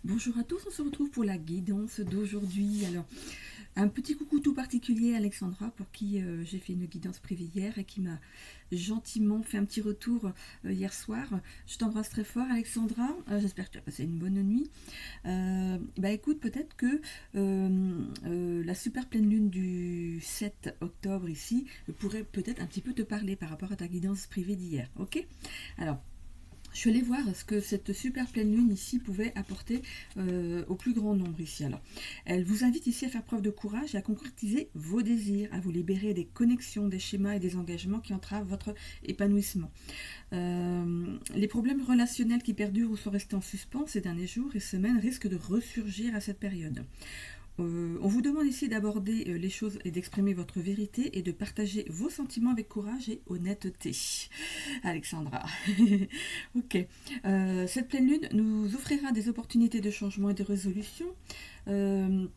Bonjour à tous, on se retrouve pour la guidance d'aujourd'hui. Alors, un petit coucou tout particulier à Alexandra pour qui j'ai fait une guidance privée hier et qui m'a gentiment fait un petit retour hier soir. Je t'embrasse très fort Alexandra, j'espère que tu as passé une bonne nuit. Écoute, peut-être que la super pleine lune du 7 octobre ici pourrait peut-être un petit peu te parler par rapport à ta guidance privée d'hier, ok? Alors, je suis allée voir ce que cette super pleine lune ici pouvait apporter au plus grand nombre ici. Alors, elle vous invite ici à faire preuve de courage et à concrétiser vos désirs, à vous libérer des connexions, des schémas et des engagements qui entravent votre épanouissement. Les problèmes relationnels qui perdurent ou sont restés en suspens ces derniers jours et semaines risquent de ressurgir à cette période. On vous demande ici d'aborder les choses et d'exprimer votre vérité et de partager vos sentiments avec courage et honnêteté. Alexandra. Ok. Cette pleine lune nous offrira des opportunités de changement et de résolution. Euh,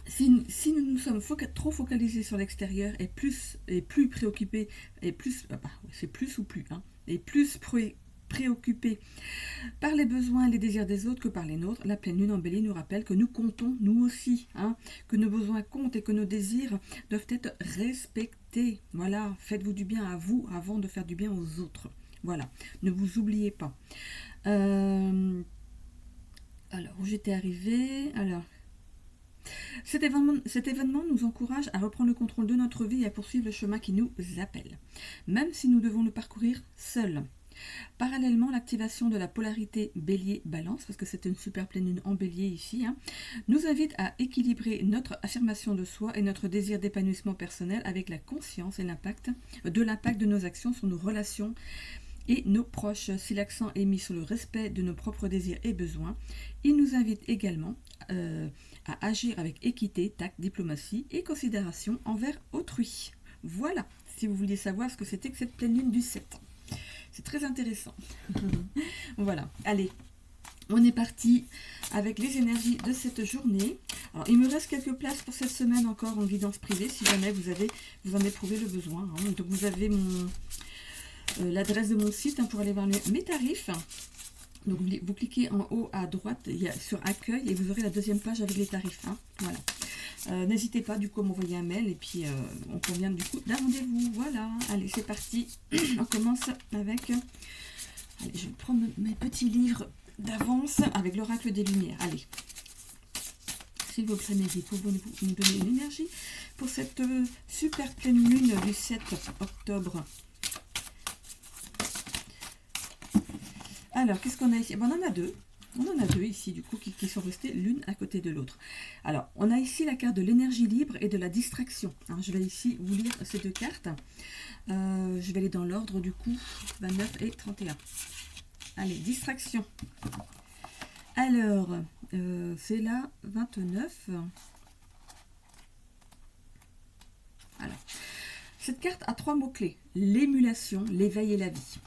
si nous nous sommes trop focalisés sur l'extérieur et plus préoccupés, et plus, c'est plus ou plus, hein, et plus préoccupés par les besoins et les désirs des autres que par les nôtres, la pleine lune en Bélier nous rappelle que nous comptons, nous aussi, hein, que nos besoins comptent et que nos désirs doivent être respectés. Voilà, faites-vous du bien à vous avant de faire du bien aux autres. Voilà, ne vous oubliez pas. Alors, où j'étais arrivée. Alors, cet événement nous encourage à reprendre le contrôle de notre vie et à poursuivre le chemin qui nous appelle, même si nous devons le parcourir seuls. Parallèlement, l'activation de la polarité bélier-balance, parce que c'est une super pleine lune en bélier ici, hein, nous invite à équilibrer notre affirmation de soi et notre désir d'épanouissement personnel avec la conscience et l'impact de nos actions sur nos relations et nos proches. Si l'accent est mis sur le respect de nos propres désirs et besoins, il nous invite également à agir avec équité, tact, diplomatie et considération envers autrui. Voilà, si vous vouliez savoir ce que c'était que cette pleine lune du 7. C'est très intéressant. Voilà, allez, on est parti avec les énergies de cette journée. Alors, il me reste quelques places pour cette semaine encore en guidance privée, si jamais vous en éprouvez le besoin. Hein. Donc, vous avez l'adresse de mon site, hein, pour aller voir mes tarifs. Donc, vous cliquez en haut à droite sur accueil et vous aurez la deuxième page avec les tarifs. Hein. Voilà. N'hésitez pas du coup à m'envoyer un mail et puis on convient du coup d'un rendez-vous. Voilà, allez c'est parti. On commence avec... Allez, je vais prendre mes petits livres d'avance avec l'oracle des lumières. Allez, s'il vous plaît, pouvez-vous nous donner une énergie pour cette super pleine lune du 7 octobre. Alors, qu'est-ce qu'on a ici? On en a deux. On en a deux ici, du coup, qui sont restées l'une à côté de l'autre. Alors, on a ici la carte de l'énergie libre et de la distraction. Alors, je vais ici vous lire ces deux cartes. Je vais aller dans l'ordre, du coup, 29 et 31. Allez, distraction. Alors, c'est la 29. Alors, cette carte a 3 mots-clés. L'émulation, l'éveil et la vie.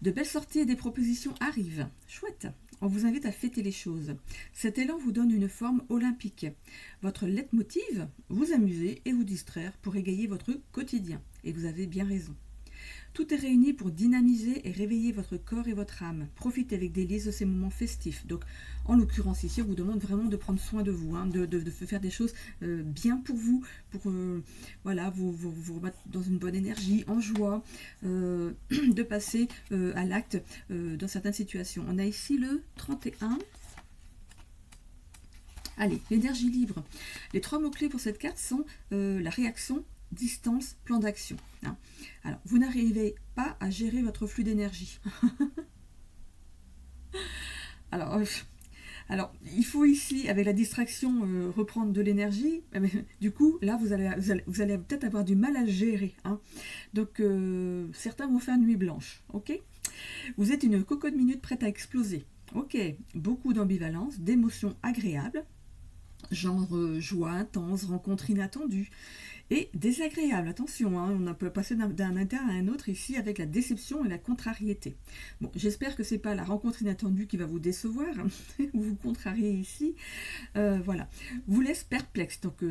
De belles sorties et des propositions arrivent. Chouette. On vous invite à fêter les choses. Cet élan vous donne une forme olympique. Votre leitmotiv, vous amuser et vous distraire pour égayer votre quotidien. Et vous avez bien raison. Tout est réuni pour dynamiser et réveiller votre corps et votre âme. Profitez avec délice de ces moments festifs. Donc, en l'occurrence ici, on vous demande vraiment de prendre soin de vous, hein, de faire des choses bien pour vous, pour voilà, vous remettre dans une bonne énergie, en joie, de passer à l'acte dans certaines situations. On a ici le 31. Allez, l'énergie libre. Les 3 mots-clés pour cette carte sont la réaction, distance, plan d'action. Hein. Alors, vous n'arrivez pas à gérer votre flux d'énergie. alors, il faut ici, avec la distraction, reprendre de l'énergie. Mais, du coup, là, vous allez peut-être avoir du mal à gérer. Hein. Donc, certains vont faire nuit blanche. Ok ? Vous êtes une cocotte minute prête à exploser. Ok, beaucoup d'ambivalence, d'émotions agréables, genre joie intense, rencontre inattendue, et désagréable, attention, hein, on peut passer d'un état à un autre ici avec la déception et la contrariété. Bon, j'espère que c'est pas la rencontre inattendue qui va vous décevoir, ou vous contrarier ici, voilà. Vous laisse perplexe, donc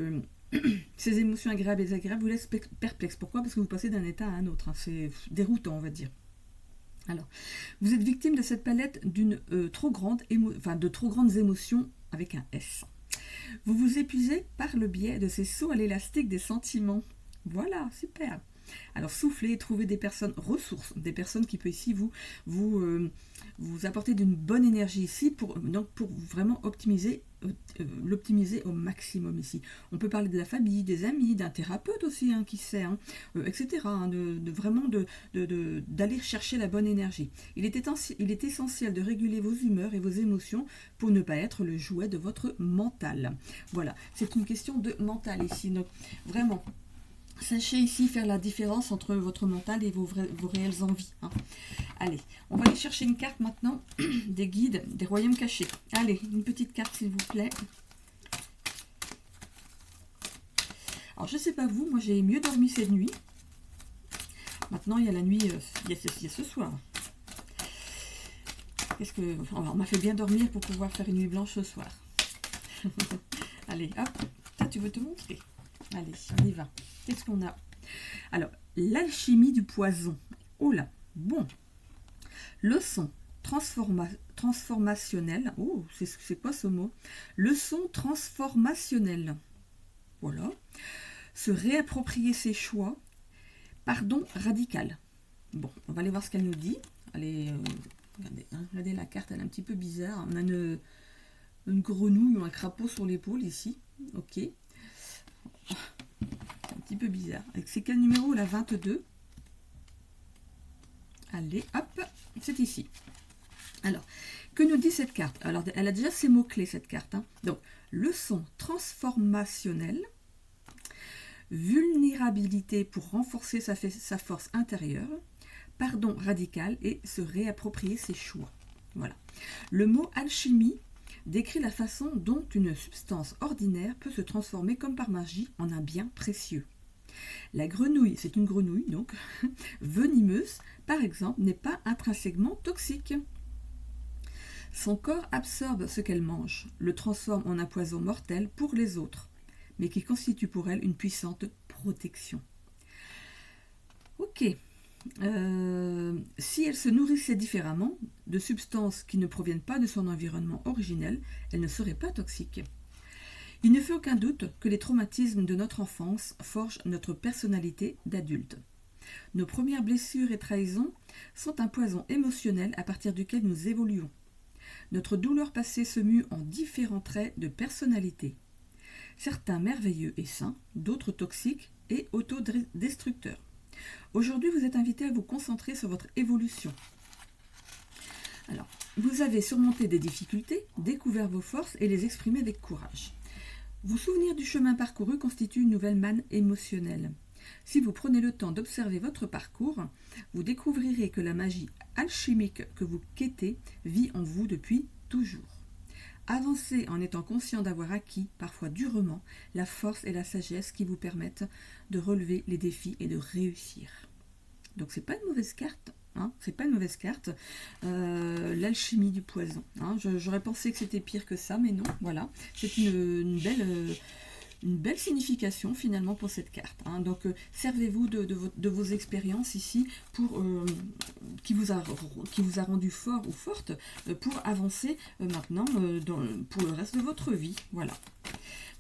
ces émotions agréables et désagréables vous laissent perplexe. Pourquoi? Parce que vous passez d'un état à un autre, hein, c'est déroutant, on va dire. Alors, vous êtes victime de cette palette d'une de trop grandes émotions avec un S. Vous vous épuisez par le biais de ces sauts à l'élastique des sentiments. Voilà, super. Alors soufflez, trouvez des personnes ressources, des personnes qui peuvent ici vous apporter d'une bonne énergie ici pour vraiment l'optimiser au maximum ici. On peut parler de la famille, des amis, d'un thérapeute aussi qui sait, etc. Vraiment d'aller chercher la bonne énergie. Il est essentiel de réguler vos humeurs et vos émotions pour ne pas être le jouet de votre mental. Voilà, c'est une question de mental ici. Donc vraiment, sachez ici faire la différence entre votre mental et vos réelles envies. Allez, on va aller chercher une carte maintenant des guides, des royaumes cachés. Allez, une petite carte s'il vous plaît. Alors je sais pas vous, moi j'ai mieux dormi cette nuit. Maintenant il y a la nuit, il y a ce soir. On m'a fait bien dormir pour pouvoir faire une nuit blanche ce soir. Allez, hop, toi tu veux te montrer. Allez, on y va. Qu'est-ce qu'on a? Alors, l'alchimie du poison. Oh là, bon. Leçon transformationnelle. Oh, c'est quoi ce mot? Leçon transformationnelle. Voilà. Se réapproprier ses choix. Pardon radical. Bon, on va aller voir ce qu'elle nous dit. Allez, regardez la carte, elle est un petit peu bizarre. On a une grenouille ou un crapaud sur l'épaule ici. Ok. Un petit peu bizarre. C'est quel numéro? La 22. Allez, hop, c'est ici. Alors, que nous dit cette carte? Alors, elle a déjà ses mots-clés, cette carte. Donc, leçon transformationnelle, vulnérabilité pour renforcer sa force intérieure, pardon radical et se réapproprier ses choix. Voilà. Le mot alchimie décrit la façon dont une substance ordinaire peut se transformer comme par magie en un bien précieux. La grenouille, c'est une grenouille donc, venimeuse, par exemple, n'est pas intrinsèquement toxique. Son corps absorbe ce qu'elle mange, le transforme en un poison mortel pour les autres, mais qui constitue pour elle une puissante protection. Ok. Si elle se nourrissait différemment de substances qui ne proviennent pas de son environnement originel, elle ne serait pas toxique. Il ne fait aucun doute que les traumatismes de notre enfance forgent notre personnalité d'adulte. Nos premières blessures et trahisons sont un poison émotionnel à partir duquel nous évoluons. Notre douleur passée se mue en différents traits de personnalité. Certains merveilleux et sains, d'autres toxiques et autodestructeurs. Aujourd'hui, vous êtes invité à vous concentrer sur votre évolution. Alors, vous avez surmonté des difficultés, découvert vos forces et les exprimé avec courage. Vous souvenir du chemin parcouru constitue une nouvelle manne émotionnelle. Si vous prenez le temps d'observer votre parcours, vous découvrirez que la magie alchimique que vous quêtez vit en vous depuis toujours. Avancez en étant conscient d'avoir acquis, parfois durement, la force et la sagesse qui vous permettent de relever les défis et de réussir. Donc c'est pas une mauvaise carte. C'est pas une mauvaise carte. L'alchimie du poison. J'aurais pensé que c'était pire que ça, mais non. Voilà, c'est une belle signification finalement pour cette carte. Donc servez-vous de vos expériences ici qui vous a rendu fort ou forte pour avancer maintenant pour le reste de votre vie. Voilà.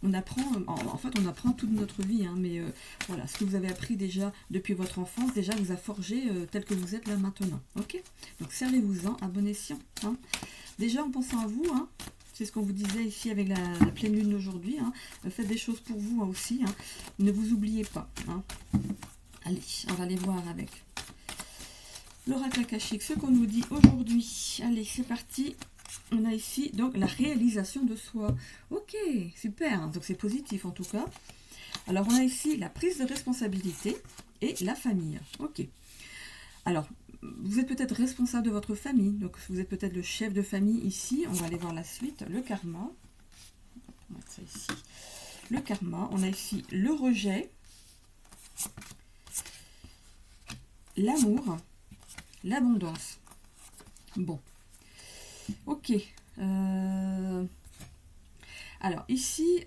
On apprend toute notre vie, mais voilà, ce que vous avez appris déjà depuis votre enfance, déjà vous a forgé tel que vous êtes là maintenant. Ok. Donc servez-vous-en à bon escient. Déjà en pensant à vous, c'est ce qu'on vous disait ici avec la pleine lune d'aujourd'hui. Faites des choses pour vous aussi. Ne vous oubliez pas. Allez, on va aller voir avec l'oracle akashique ce qu'on nous dit aujourd'hui. Allez, c'est parti. On a ici donc la réalisation de soi. Ok, super. Donc c'est positif en tout cas. Alors on a ici la prise de responsabilité et la famille. Ok. Alors, vous êtes peut-être responsable de votre famille. Donc vous êtes peut-être le chef de famille ici. On va aller voir la suite. Le karma. On va mettre ça ici. Le karma. On a ici le rejet. L'amour. L'abondance. Bon. Ok. Alors ici,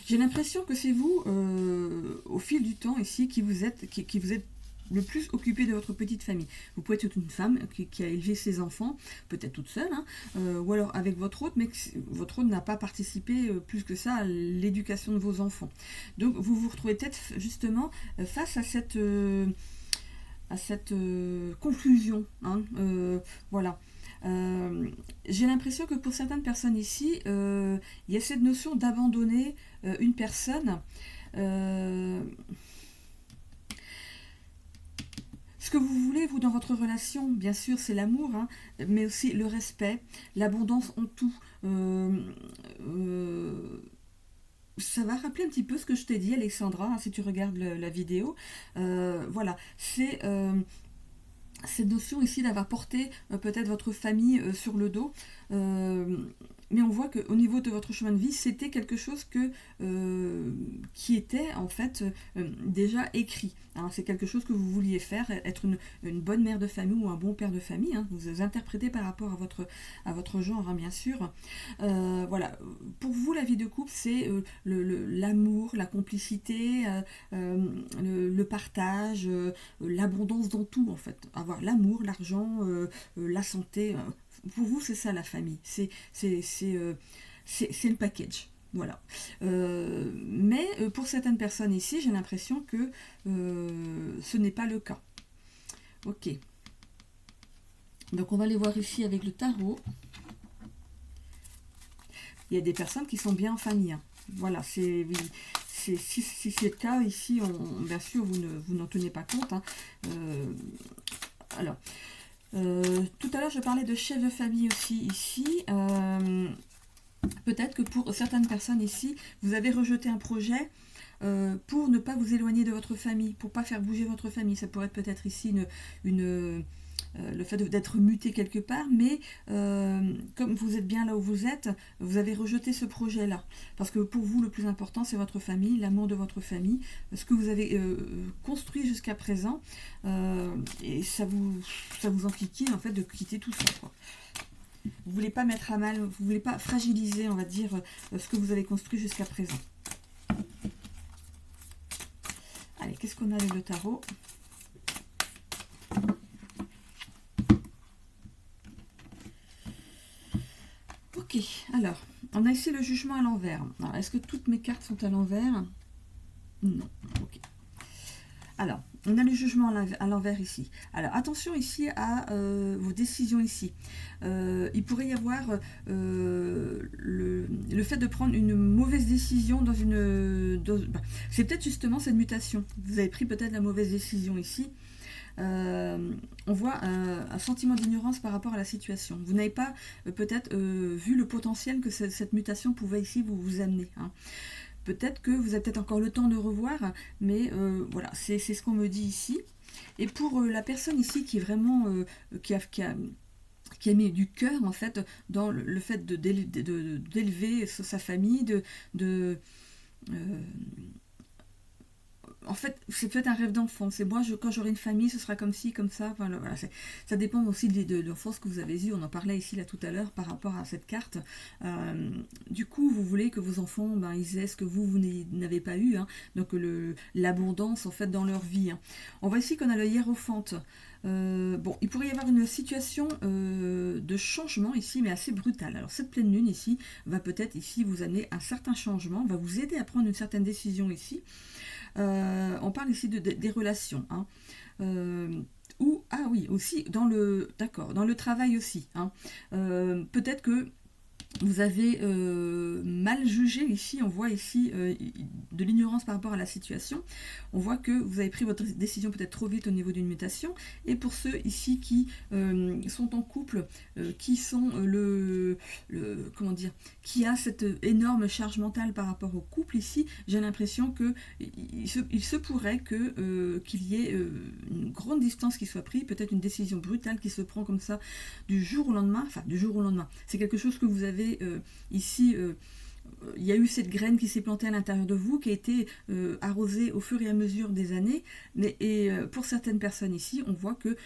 j'ai l'impression que c'est vous, au fil du temps ici, qui vous êtes le plus occupé de votre petite famille. Vous pouvez être une femme qui a élevé ses enfants, peut-être toute seule, hein, ou alors avec votre hôte, mais votre hôte n'a pas participé plus que ça à l'éducation de vos enfants. Donc vous vous retrouvez peut-être justement face à cette conclusion. Hein, voilà. J'ai l'impression que pour certaines personnes ici, il y a cette notion d'abandonner une personne. Ce que vous voulez, vous, dans votre relation, bien sûr, c'est l'amour, hein, mais aussi le respect, l'abondance en tout. Ça va rappeler un petit peu ce que je t'ai dit, Alexandra, hein, si tu regardes la vidéo. Voilà, c'est cette notion ici d'avoir porté peut-être votre famille sur le dos. Mais on voit qu'au niveau de votre chemin de vie, c'était quelque chose qui était en fait déjà écrit. Hein. C'est quelque chose que vous vouliez faire, être une bonne mère de famille ou un bon père de famille. Hein. Vous interprétez par rapport à votre genre, hein, bien sûr. Voilà. Pour vous, la vie de couple, c'est l'amour, la complicité, le partage, l'abondance dans tout, en fait. Avoir l'amour, l'argent, la santé. Pour vous, c'est ça la famille. C'est le package. Voilà. Mais pour certaines personnes ici, j'ai l'impression que ce n'est pas le cas. Ok. Donc on va les voir ici avec le tarot. Il y a des personnes qui sont bien en famille. Hein. Voilà, si c'est le cas ici, bien sûr, vous n'en tenez pas compte. Hein. Alors, tout à l'heure, je parlais de chef de famille aussi ici. Peut-être que pour certaines personnes ici, vous avez rejeté un projet pour ne pas vous éloigner de votre famille, pour ne pas faire bouger votre famille. Ça pourrait être peut-être ici le fait d'être muté quelque part, mais comme vous êtes bien là où vous êtes, vous avez rejeté ce projet-là. Parce que pour vous, le plus important, c'est votre famille, l'amour de votre famille, ce que vous avez construit jusqu'à présent, et ça vous enquiquine en fait de quitter tout ça, quoi. Vous ne voulez pas mettre à mal, vous ne voulez pas fragiliser, on va dire, ce que vous avez construit jusqu'à présent. Allez, qu'est-ce qu'on a avec le tarot ? Ok, alors, on a ici le jugement à l'envers. Alors, est-ce que toutes mes cartes sont à l'envers? Non, ok. Alors, on a le jugement à l'envers ici. Alors, attention ici à vos décisions ici. Il pourrait y avoir le fait de prendre une mauvaise décision dans c'est peut-être justement cette mutation. Vous avez pris peut-être la mauvaise décision ici. On voit un sentiment d'ignorance par rapport à la situation. Vous n'avez pas peut-être vu le potentiel que cette mutation pouvait ici vous amener. Hein. Peut-être que vous avez peut-être encore le temps de revoir, mais voilà, c'est ce qu'on me dit ici. Et pour la personne ici qui est vraiment qui a mis du cœur en fait dans le fait d'élever sa famille, en fait, c'est peut-être un rêve d'enfant. C'est moi, quand j'aurai une famille, ce sera comme ci, comme ça. Enfin, voilà, ça dépend aussi de l'enfance que vous avez eue. On en parlait ici, là, tout à l'heure, par rapport à cette carte. Du coup, vous voulez que vos enfants, ils aient ce que vous n'avez pas eu. Hein, donc, l'abondance, en fait, dans leur vie. Hein. On voit ici qu'on a le hiérophante. Bon, il pourrait y avoir une situation de changement ici, mais assez brutale. Alors, cette pleine lune ici va peut-être ici vous amener un certain changement, va vous aider à prendre une certaine décision ici. On parle ici des relations. Hein. Ah oui, aussi dans le travail aussi. Hein. Peut-être que vous avez mal jugé ici, on voit ici de l'ignorance par rapport à la situation. On voit que vous avez pris votre décision peut-être trop vite au niveau d'une mutation. Et pour ceux ici qui sont en couple, qui sont comment dire, qui a cette énorme charge mentale par rapport au couple ici, j'ai l'impression que il se pourrait qu'il y ait une grande distance qui soit prise, peut-être une décision brutale qui se prend comme ça du jour au lendemain. Enfin, du jour au lendemain. C'est quelque chose que vous avez ici, il y a eu cette graine qui s'est plantée à l'intérieur de vous, qui a été arrosée au fur et à mesure des années. Et pour certaines personnes ici, on voit que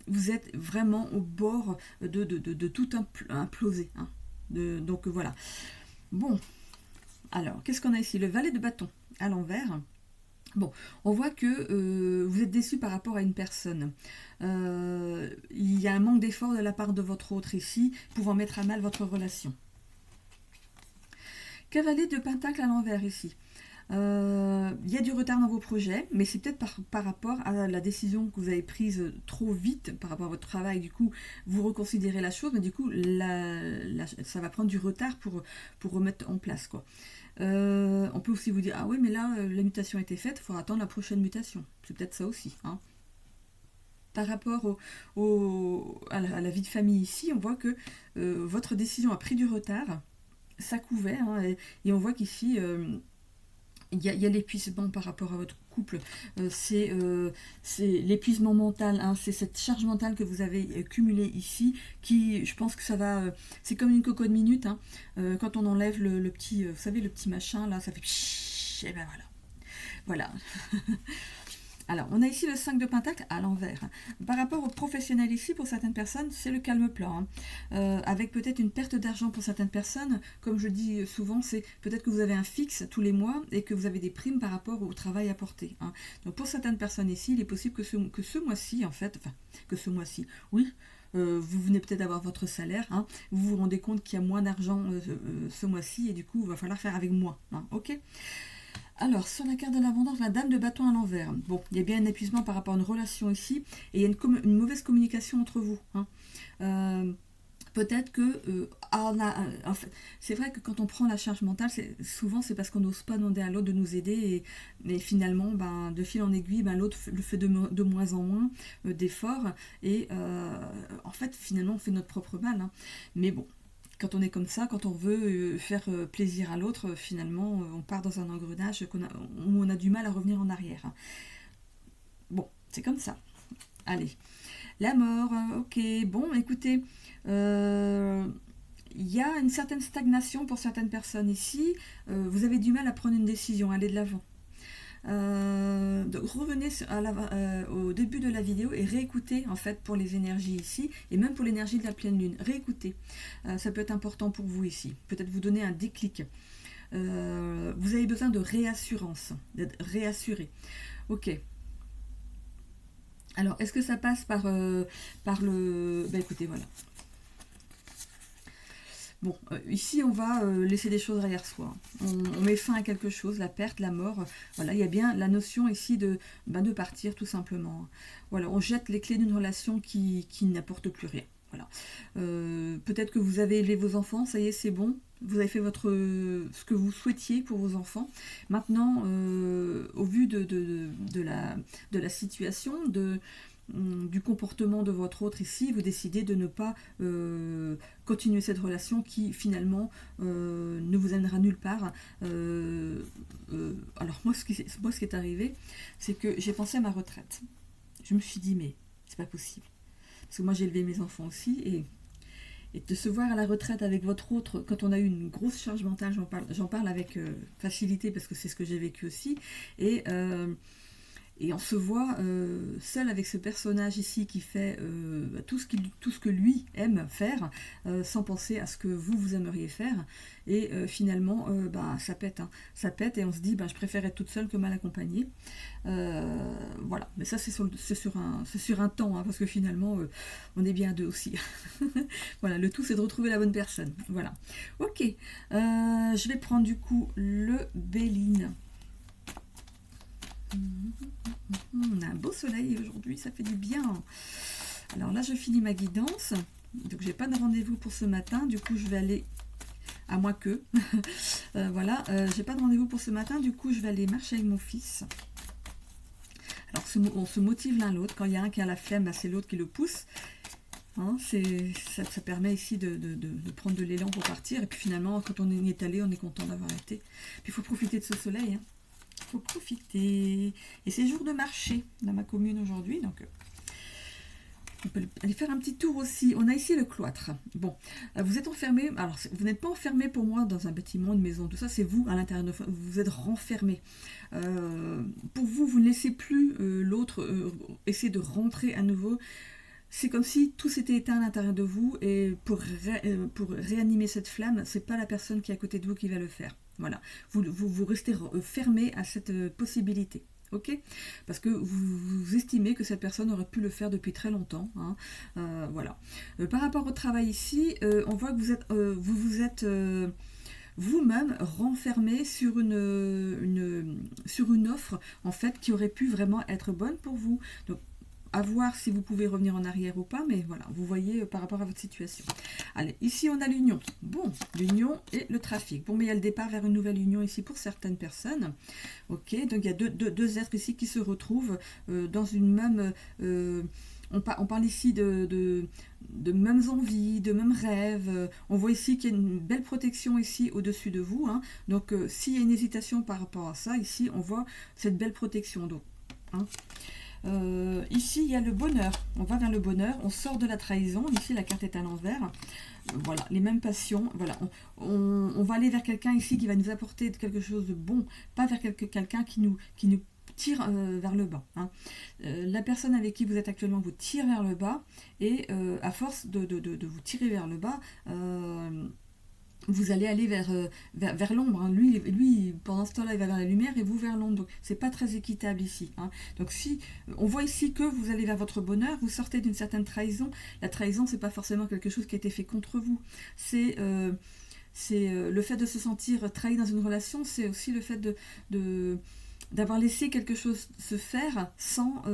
vous êtes vraiment au bord de tout imploser. Hein. Donc voilà. Bon, alors, qu'est-ce qu'on a ici? Le valet de bâton à l'envers. Bon, on voit que vous êtes déçu par rapport à une personne. Il y a un manque d'effort de la part de votre autre ici, pouvant mettre à mal votre relation. Cavalier de Pentacle à l'envers ici. Il y a du retard dans vos projets, mais c'est peut-être par rapport à la décision que vous avez prise trop vite par rapport à votre travail. Du coup, vous reconsidérez la chose, mais du coup, ça va prendre du retard pour remettre en place, quoi. On peut aussi vous dire, ah oui, mais là, la mutation a été faite, il faudra attendre la prochaine mutation. C'est peut-être ça aussi, hein. Par rapport à la vie de famille ici, on voit que votre décision a pris du retard, ça couvait, hein, et on voit qu'ici, il y a l'épuisement par rapport à votre couple. C'est l'épuisement mental, hein, c'est cette charge mentale que vous avez cumulée ici, qui, je pense que ça va... c'est comme une cocotte minute, hein, quand on enlève le petit, vous savez, le petit machin, là, ça fait... pshhh, et ben voilà. Voilà. Alors, on a ici le 5 de Pentacle à l'envers. Par rapport aux professionnels ici, pour certaines personnes, c'est le calme plat, hein. Avec peut-être une perte d'argent pour certaines personnes. Comme je dis souvent, c'est peut-être que vous avez un fixe tous les mois et que vous avez des primes par rapport au travail apporté, hein. Donc, pour certaines personnes ici, il est possible que ce mois-ci, en fait, enfin, que ce mois-ci, oui, vous venez peut-être d'avoir votre salaire, hein, vous vous rendez compte qu'il y a moins d'argent ce mois-ci et du coup, il va falloir faire avec moins, hein, ok. Alors, sur la carte de l'abondance, la dame de bâton à l'envers. Bon, il y a bien un épuisement par rapport à une relation ici, et il y a une mauvaise communication entre vous, hein. Peut-être que, en fait, c'est vrai que quand on prend la charge mentale, souvent c'est parce qu'on n'ose pas demander à l'autre de nous aider, et finalement, ben, de fil en aiguille, ben, l'autre le fait de moins en moins d'efforts, et en fait, finalement, on fait notre propre mal, hein. Mais bon, quand on est comme ça, quand on veut faire plaisir à l'autre, finalement, on part dans un engrenage où on a du mal à revenir en arrière, hein. Bon, c'est comme ça. Allez. La mort, ok. Bon, écoutez, il y a une certaine stagnation pour certaines personnes ici. Vous avez du mal à prendre une décision, aller de l'avant. Donc revenez au début de la vidéo et réécoutez en fait pour les énergies ici et même pour l'énergie de la pleine lune. Réécoutez, ça peut être important pour vous ici. Peut-être vous donner un déclic. Vous avez besoin de réassurance, d'être réassuré. Ok. Alors, est-ce que ça passe par le... Ben écoutez, voilà. Bon, ici on va laisser des choses derrière soi. On met fin à quelque chose, la perte, la mort. Voilà, il y a bien la notion ici de partir tout simplement. Voilà, on jette les clés d'une relation qui n'apporte plus rien. Voilà. Peut-être que vous avez élevé vos enfants, ça y est, c'est bon. Vous avez fait ce que vous souhaitiez pour vos enfants. Maintenant, au vu de la situation, du comportement de votre autre ici, vous décidez de ne pas continuer cette relation qui finalement ne vous amènera nulle part. Alors moi ce qui est arrivé, c'est que j'ai pensé à ma retraite. Je me suis dit mais c'est pas possible. Parce que moi j'ai élevé mes enfants aussi et de se voir à la retraite avec votre autre, quand on a eu une grosse charge mentale, j'en parle avec facilité parce que c'est ce que j'ai vécu aussi, et on se voit seul avec ce personnage ici qui fait tout ce que lui aime faire, sans penser à ce que vous aimeriez faire. Et finalement, ça pète, hein. Ça pète et on se dit, je préfère être toute seule que mal accompagnée. Voilà, mais ça c'est sur un temps, hein, parce que finalement, on est bien à deux aussi. Voilà, le tout c'est de retrouver la bonne personne. Voilà. Ok, je vais prendre du coup le Béline. On a un beau soleil aujourd'hui, ça fait du bien. Alors là, je finis ma guidance. Donc, j'ai pas de rendez-vous pour ce matin. Du coup, je vais aller... À moins que... voilà, j'ai pas de rendez-vous pour ce matin. Du coup, je vais aller marcher avec mon fils. Alors, on se motive l'un l'autre. Quand il y a un qui a la flemme, c'est l'autre qui le pousse. Hein, ça permet ici de prendre de l'élan pour partir. Et puis finalement, quand on y est allé, on est content d'avoir été. Puis il faut profiter de ce soleil, hein. Faut profiter. Et c'est jour de marché dans ma commune aujourd'hui, donc on peut aller faire un petit tour aussi. On a ici le cloître. Bon, vous êtes enfermé. Alors, vous n'êtes pas enfermé pour moi dans un bâtiment, une maison, tout ça. C'est vous à l'intérieur de vous êtes renfermé. Pour vous, vous ne laissez plus l'autre essayer de rentrer à nouveau. C'est comme si tout s'était éteint à l'intérieur de vous et pour réanimer cette flamme, c'est pas la personne qui est à côté de vous qui va le faire. Voilà, vous restez fermé à cette possibilité. Ok, parce que vous estimez que cette personne aurait pu le faire depuis très longtemps, hein. Voilà. Par rapport au travail ici, on voit que vous êtes vous-même renfermé sur sur une offre en fait qui aurait pu vraiment être bonne pour vous. Donc à voir si vous pouvez revenir en arrière ou pas, mais voilà, vous voyez par rapport à votre situation. Allez, ici on a l'union. Bon, l'union et le trafic. Bon, mais il y a le départ vers une nouvelle union ici pour certaines personnes. Ok, donc il y a deux êtres ici qui se retrouvent dans une même... on parle ici de mêmes envies, de mêmes rêves. On voit ici qu'il y a une belle protection ici au-dessus de vous, hein. Donc s'il y a une hésitation par rapport à ça, ici on voit cette belle protection. Donc, hein. Ici il y a le bonheur, on va vers le bonheur, on sort de la trahison, ici la carte est à l'envers, voilà, les mêmes passions, voilà, on va aller vers quelqu'un ici qui va nous apporter quelque chose de bon, pas vers quelqu'un qui nous tire vers le bas, hein. La personne avec qui vous êtes actuellement vous tire vers le bas, et à force de vous tirer vers le bas, vous allez aller vers l'ombre, hein. Lui, pendant ce temps-là, il va vers la lumière et vous vers l'ombre. Donc, c'est pas très équitable ici, hein. Donc, si on voit ici que vous allez vers votre bonheur, vous sortez d'une certaine trahison. La trahison, c'est pas forcément quelque chose qui a été fait contre vous. C'est le fait de se sentir trahi dans une relation. C'est aussi le fait d'avoir laissé quelque chose se faire sans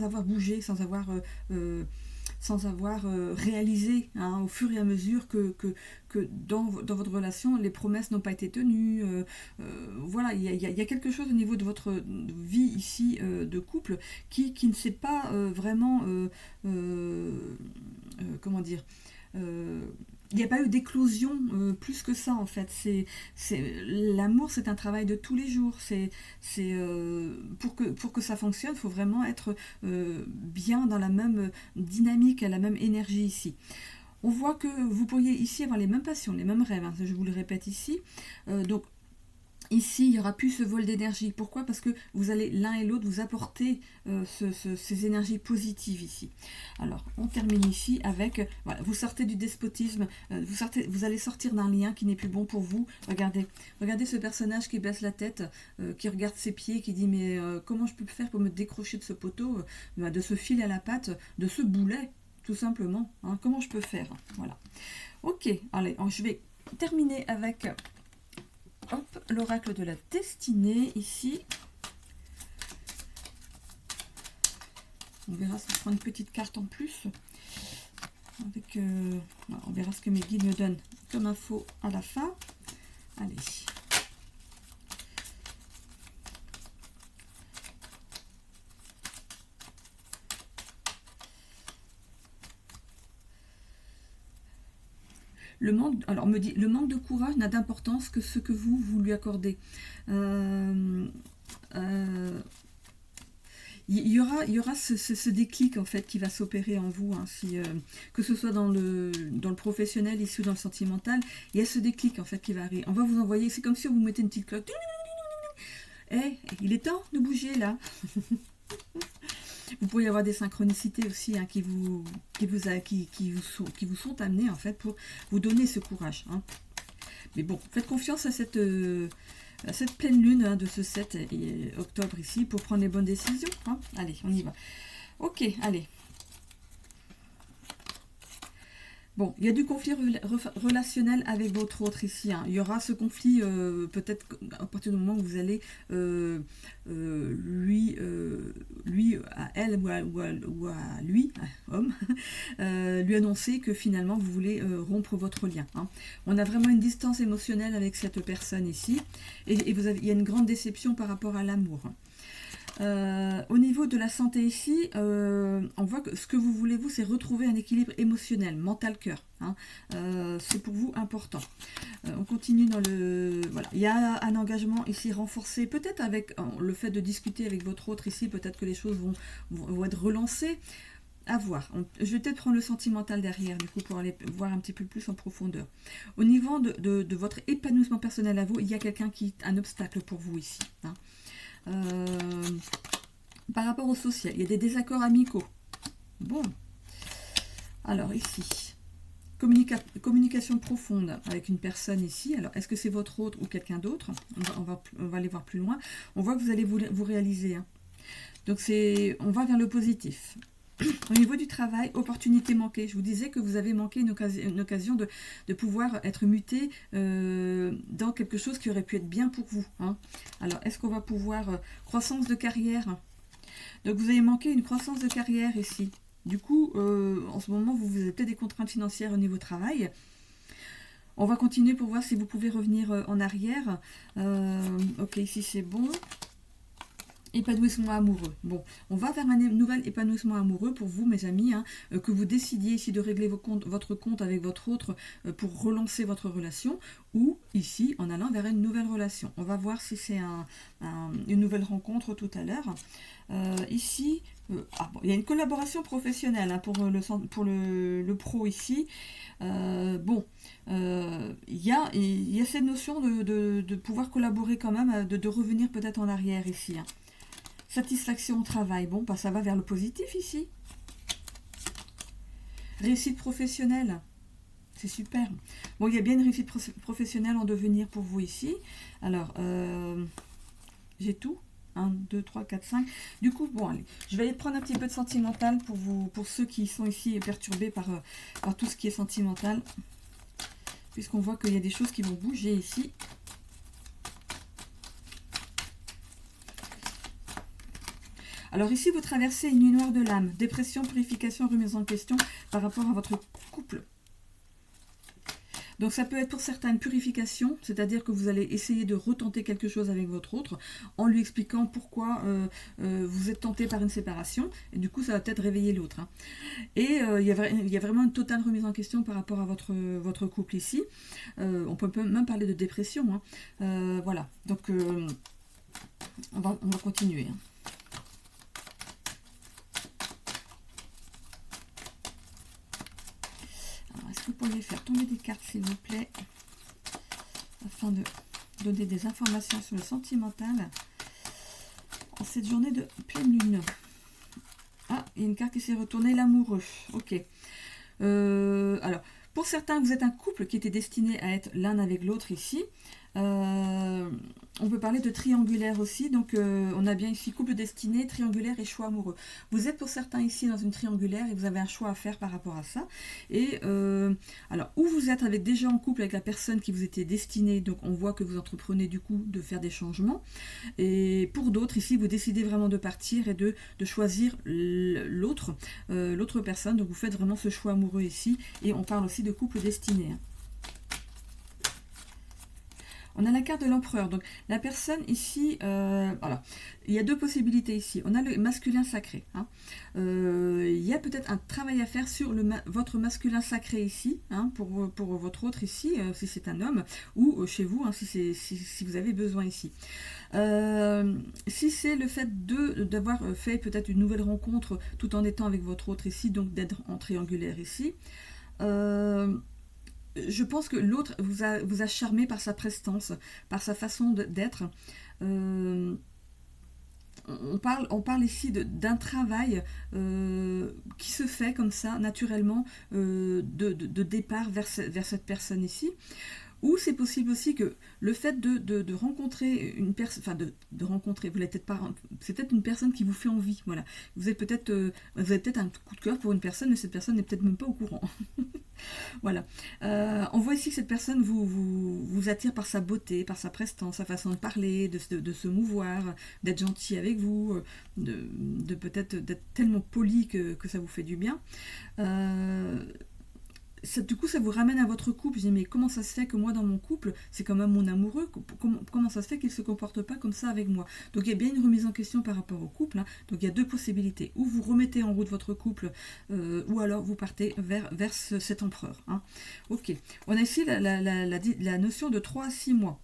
avoir bougé, sans avoir réalisé, hein, au fur et à mesure que dans votre relation, les promesses n'ont pas été tenues. Voilà, il y a quelque chose au niveau de votre vie ici de couple qui ne s'est pas vraiment... comment dire, il n'y a pas eu d'éclosion plus que ça en fait. L'amour, c'est un travail de tous les jours. Pour que ça fonctionne, il faut vraiment être bien dans la même dynamique, la même énergie ici. On voit que vous pourriez ici avoir les mêmes passions, les mêmes rêves, hein, je vous le répète ici. Donc ici, il n'y aura plus ce vol d'énergie. Pourquoi? Parce que vous allez l'un et l'autre vous apporter ces énergies positives ici. Alors, on termine ici avec... Voilà, vous sortez du despotisme, vous allez sortir d'un lien qui n'est plus bon pour vous. Regardez ce personnage qui baisse la tête, qui regarde ses pieds, qui dit mais comment je peux faire pour me décrocher de ce poteau, de ce fil à la patte, de ce boulet, tout simplement, hein, comment je peux faire? Voilà. Ok, allez, je vais terminer avec... Hop, l'oracle de la destinée, ici. On verra si je prends une petite carte en plus. Avec, on verra ce que mes guides me donnent comme info à la fin. Allez. Alors me dit, le manque de courage n'a d'importance que ce que vous lui accordez. Il y aura ce déclic en fait qui va s'opérer en vous, hein, que ce soit dans le professionnel ici ou dans le sentimental, il y a ce déclic en fait qui va arriver. On va vous envoyer, c'est comme si on vous mettait une petite cloche. Il est temps de bouger là. Vous pourriez avoir des synchronicités aussi, hein, qui vous sont amenées en fait pour vous donner ce courage, hein. Mais bon, faites confiance à cette pleine lune, hein, de ce 7 octobre ici pour prendre les bonnes décisions, hein. Allez, on y va. Ok, allez. Bon, il y a du conflit relationnel avec votre autre ici, hein. Il y aura ce conflit peut-être à partir du moment où vous allez lui à elle ou à lui, homme, lui annoncer que finalement vous voulez rompre votre lien, hein. On a vraiment une distance émotionnelle avec cette personne ici, et il y a une grande déception par rapport à l'amour. Au niveau de la santé ici, on voit que ce que vous voulez, vous, c'est retrouver un équilibre émotionnel, mental, cœur, hein. C'est pour vous important. On continue dans le... Voilà, il y a un engagement ici renforcé, peut-être avec le fait de discuter avec votre autre ici, peut-être que les choses vont être relancées. À voir. Je vais peut-être prendre le sentimental derrière, du coup, pour aller voir un petit peu plus en profondeur. Au niveau de votre épanouissement personnel à vous, il y a un obstacle pour vous ici, hein. Par rapport au social, il y a des désaccords amicaux. Bon. Alors ici, Communication profonde avec une personne ici. Alors, est-ce que c'est votre autre ou quelqu'un d'autre? On va aller voir plus loin. On voit que vous allez vous réaliser. Hein. Donc, on va vers le positif. Au niveau du travail, opportunité manquée. Je vous disais que vous avez manqué une occasion de pouvoir être muté dans quelque chose qui aurait pu être bien pour vous. Hein. Alors, est-ce qu'on va pouvoir... croissance de carrière. Donc, vous avez manqué une croissance de carrière ici. Du coup, en ce moment, vous avez peut-être des contraintes financières au niveau travail. On va continuer pour voir si vous pouvez revenir en arrière. Ok, ici c'est bon. Épanouissement amoureux. Bon, on va vers un nouvel épanouissement amoureux pour vous, mes amis, hein, que vous décidiez ici de régler votre compte avec votre autre pour relancer votre relation, ou ici en allant vers une nouvelle relation. On va voir si c'est une nouvelle rencontre tout à l'heure. Ici, il y a une collaboration professionnelle hein, pour le pro ici. Il y a cette notion de pouvoir collaborer quand même, de revenir peut-être en arrière ici. Hein. Satisfaction au travail, bon, ça va vers le positif ici. Réussite professionnelle, c'est super. Bon, il y a bien une réussite professionnelle en devenir pour vous ici. Alors, j'ai tout. 1, 2, 3, 4, 5. Du coup, bon, allez, je vais aller prendre un petit peu de sentimental pour ceux qui sont ici perturbés par tout ce qui est sentimental. Puisqu'on voit qu'il y a des choses qui vont bouger ici. Alors ici, vous traversez une nuit noire de l'âme. Dépression, purification, remise en question par rapport à votre couple. Donc ça peut être pour certains une purification, c'est-à-dire que vous allez essayer de retenter quelque chose avec votre autre en lui expliquant pourquoi vous êtes tenté par une séparation. Et du coup, ça va peut-être réveiller l'autre. Hein. Et il y a vraiment une totale remise en question par rapport à votre couple ici. On peut même parler de dépression. Hein. Voilà, donc on va continuer. Hein. Est-ce que vous pourriez faire tomber des cartes, s'il vous plaît, afin de donner des informations sur le sentimental en cette journée de pleine lune? Ah, il y a une carte qui s'est retournée, l'amoureux. Ok. Alors, pour certains, vous êtes un couple qui était destiné à être l'un avec l'autre ici. On peut parler de triangulaire aussi, donc on a bien ici couple destiné, triangulaire et choix amoureux. Vous êtes pour certains ici dans une triangulaire et vous avez un choix à faire par rapport à ça. Et alors, ou vous êtes déjà en couple avec la personne qui vous était destinée, donc on voit que vous entreprenez du coup de faire des changements. Et pour d'autres, ici, vous décidez vraiment de partir et de choisir l'autre personne, donc vous faites vraiment ce choix amoureux ici. Et on parle aussi de couple destiné. Hein. On a la carte de l'empereur. Donc la personne ici, voilà, il y a deux possibilités ici. On a le masculin sacré. Hein. Il y a peut-être un travail à faire sur votre masculin sacré ici, hein, pour votre autre ici, si c'est un homme, ou chez vous, hein, si vous avez besoin ici. Si c'est le fait d'avoir fait peut-être une nouvelle rencontre tout en étant avec votre autre ici, donc d'être en triangulaire ici. Je pense que l'autre vous a charmé par sa prestance, par sa façon d'être. On parle ici d'un travail qui se fait comme ça, naturellement, de départ vers cette personne ici. Ou c'est possible aussi que le fait de rencontrer une personne, enfin de rencontrer, vous l'avez peut-être pas, c'est peut-être une personne qui vous fait envie, voilà. Vous avez peut-être un coup de cœur pour une personne, mais cette personne n'est peut-être même pas au courant. Voilà. On voit ici que cette personne vous attire par sa beauté, par sa prestance, sa façon de parler, de se mouvoir, d'être gentil avec vous, de peut-être d'être tellement poli que ça vous fait du bien. Du coup, ça vous ramène à votre couple. Je dis, mais comment ça se fait que moi, dans mon couple, c'est quand même mon amoureux, comment ça se fait qu'il ne se comporte pas comme ça avec moi? Donc, il y a bien une remise en question par rapport au couple. Hein. Donc, il y a deux possibilités. Ou vous remettez en route votre couple, ou alors vous partez vers cet empereur. Hein. Ok. On a ici la notion de 3 à 6 mois.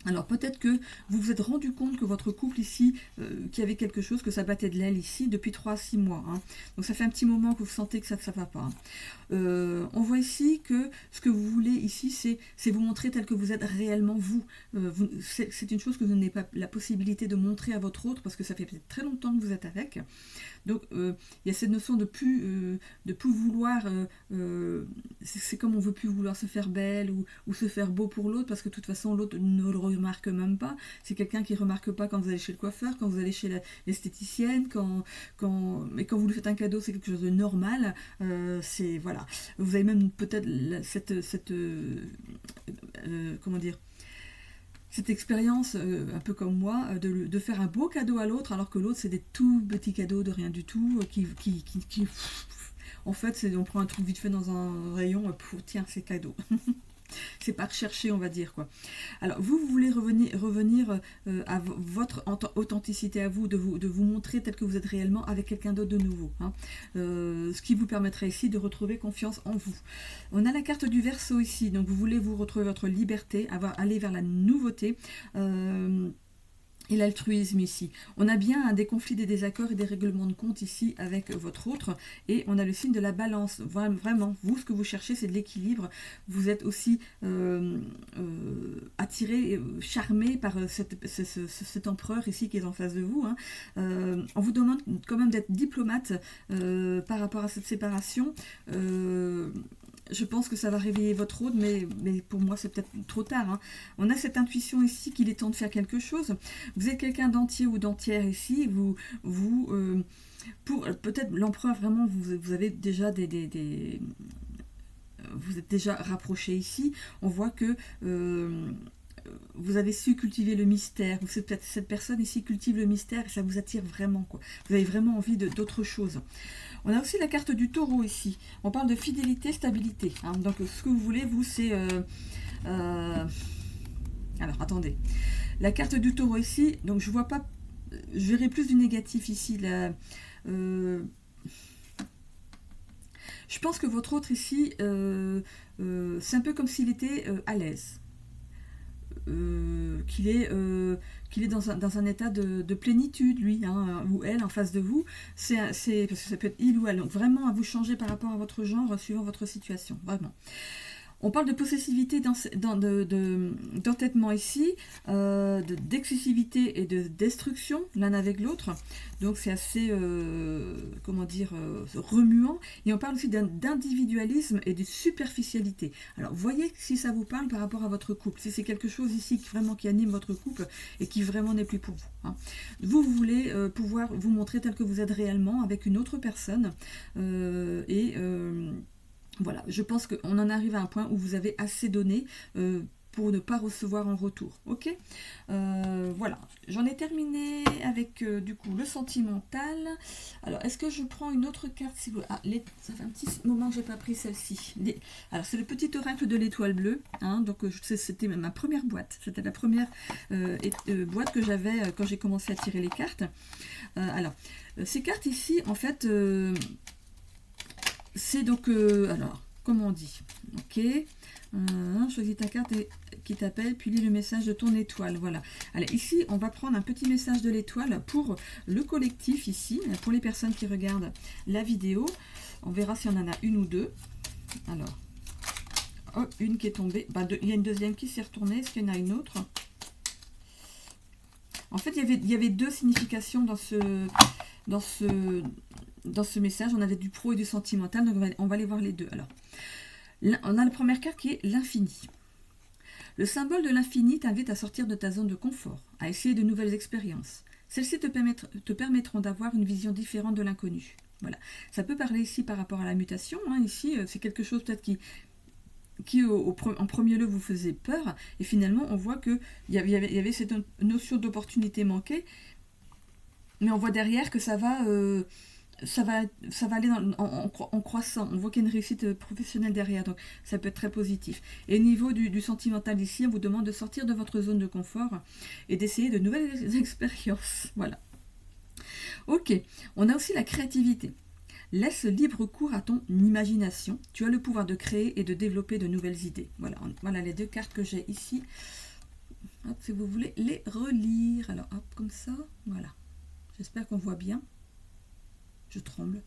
Alors peut-être que vous vous êtes rendu compte que votre couple ici, qu'il y avait quelque chose, que ça battait de l'aile ici depuis 3 à 6 mois. Hein. Donc ça fait un petit moment que vous sentez que ça ne va pas. Hein. On voit ici que ce que vous voulez ici, c'est vous montrer tel que vous êtes réellement vous. C'est une chose que vous n'avez pas la possibilité de montrer à votre autre parce que ça fait peut-être très longtemps que vous êtes avec. Donc il y a cette notion de plus vouloir, c'est comme on veut plus vouloir se faire belle ou se faire beau pour l'autre parce que de toute façon l'autre ne le remarque même pas. C'est quelqu'un qui ne remarque pas quand vous allez chez le coiffeur, quand vous allez chez l'esthéticienne, mais quand vous lui faites un cadeau c'est quelque chose de normal. C'est voilà. Vous avez même peut-être comment dire, cette expérience, un peu comme moi, de faire un beau cadeau à l'autre, alors que l'autre, c'est des tout petits cadeaux de rien du tout, en fait, on prend un truc vite fait dans un rayon, tiens, c'est cadeau. C'est pas recherché, on va dire, quoi. Alors, vous voulez revenir à votre authenticité à vous, de vous montrer tel que vous êtes réellement avec quelqu'un d'autre de nouveau. Hein. Ce qui vous permettrait ici de retrouver confiance en vous. On a la carte du Verseau ici, donc vous voulez vous retrouver votre liberté, aller vers la nouveauté. Et l'altruisme ici. On a bien des conflits, des désaccords et des règlements de compte ici avec votre autre. Et on a le signe de la balance. Vraiment, vous, ce que vous cherchez, c'est de l'équilibre. Vous êtes aussi attiré, charmé par cet empereur ici qui est en face de vous. Hein. On vous demande quand même d'être diplomate par rapport à cette séparation. Je pense que ça va réveiller votre autre, mais pour moi, c'est peut-être trop tard. Hein. On a cette intuition ici qu'il est temps de faire quelque chose. Vous êtes quelqu'un d'entier ou d'entière ici. Pour peut-être l'empereur, vraiment, vous avez déjà vous êtes déjà rapproché ici. On voit que vous avez su cultiver le mystère. Cette personne ici cultive le mystère et ça vous attire vraiment, quoi. Vous avez vraiment envie d'autre chose. On a aussi la carte du Taureau ici. On parle de fidélité, stabilité. Hein. Donc ce que vous voulez, vous, c'est... Alors, attendez. La carte du Taureau ici, donc je vois pas... Je verrai plus du négatif ici. Je pense que votre autre ici, c'est un peu comme s'il était à l'aise. Qu'il est dans un état de plénitude, lui, hein, ou elle, en face de vous, parce que ça peut être il ou elle, donc vraiment à vous changer par rapport à votre genre, suivant votre situation, vraiment. On parle de possessivité, d'entêtement ici, d'excessivité et de destruction l'un avec l'autre. Donc c'est assez, remuant. Et on parle aussi d'individualisme et de superficialité. Alors voyez si ça vous parle par rapport à votre couple. Si c'est quelque chose ici qui anime votre couple et qui vraiment n'est plus pour vous. Hein. Vous voulez pouvoir vous montrer tel que vous êtes réellement avec une autre personne. Voilà, je pense qu'on en arrive à un point où vous avez assez donné pour ne pas recevoir en retour. Ok, voilà, j'en ai terminé avec du coup le sentimental. Alors, est-ce que je prends une autre carte si vous... ça fait un petit moment que j'ai pas pris celle-ci. Alors, c'est le petit oracle de l'étoile bleue. Hein, donc, c'était ma première boîte. C'était la première boîte que j'avais quand j'ai commencé à tirer les cartes. Alors, ces cartes ici, en fait... c'est donc, alors, comment on dit? Ok, choisis ta carte qui t'appelle, puis lis le message de ton étoile. Voilà. Allez, ici, on va prendre un petit message de l'étoile pour le collectif ici, pour les personnes qui regardent la vidéo. On verra si on en a une ou deux. Alors, une qui est tombée. Il y a une deuxième qui s'est retournée. Est-ce qu'il y en a une autre? En fait, il y avait deux significations dans ce message. On avait du pro et du sentimental, donc on va aller voir les deux. Alors, on a la première carte qui est l'infini. Le symbole de l'infini t'invite à sortir de ta zone de confort, à essayer de nouvelles expériences. Celles-ci te permettront d'avoir une vision différente de l'inconnu. Voilà. Ça peut parler ici par rapport à la mutation. Hein. Ici, c'est quelque chose peut-être qui en premier lieu vous faisait peur, et finalement on voit qu'il y avait cette notion d'opportunité manquée, mais on voit derrière que ça va aller en croissant. On voit qu'il y a une réussite professionnelle derrière, donc ça peut être très positif. Et au niveau du sentimental ici, on vous demande de sortir de votre zone de confort et d'essayer de nouvelles expériences. Voilà. Ok, on a aussi la créativité. Laisse libre cours à ton imagination. Tu as le pouvoir de créer et de développer de nouvelles idées. Voilà les deux cartes que j'ai ici. hop, si vous voulez les relire. Alors hop, comme ça, voilà. J'espère qu'on voit bien. Je tremble.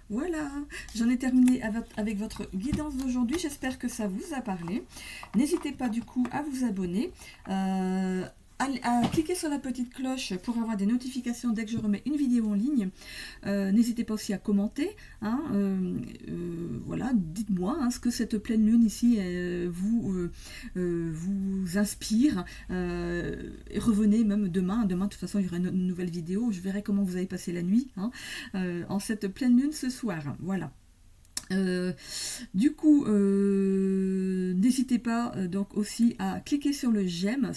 Voilà, j'en ai terminé avec votre guidance d'aujourd'hui. J'espère que ça vous a parlé. N'hésitez pas du coup à vous abonner, à cliquer sur la petite cloche pour avoir des notifications dès que je remets une vidéo en ligne. N'hésitez pas aussi à commenter. Hein, voilà, dites-moi hein, ce que cette pleine lune ici vous inspire. Et revenez même demain. Demain, de toute façon, il y aura une nouvelle vidéo. Je verrai comment vous avez passé la nuit hein, en cette pleine lune ce soir. Voilà. Du coup, n'hésitez pas donc aussi à cliquer sur le j'aime.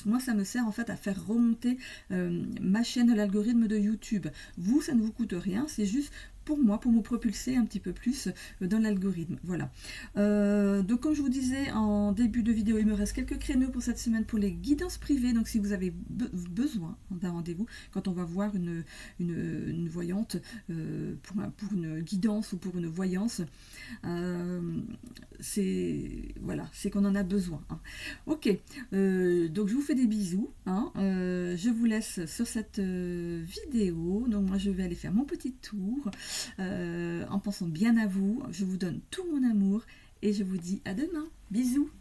Moi, ça me sert en fait à faire remonter ma chaîne, l'algorithme de YouTube. Vous, ça ne vous coûte rien, c'est juste pour moi, pour me propulser un petit peu plus dans l'algorithme. Voilà. Donc comme je vous disais en début de vidéo, il me reste quelques créneaux pour cette semaine pour les guidances privées. Donc si vous avez besoin d'un rendez-vous, quand on va voir une voyante pour une guidance ou pour une voyance, c'est voilà, c'est qu'on en a besoin. Hein. Ok, donc je vous fais des bisous. Hein. Je vous laisse sur cette vidéo. Donc moi je vais aller faire mon petit tour. En pensant bien à vous, je vous donne tout mon amour et je vous dis à demain. Bisous.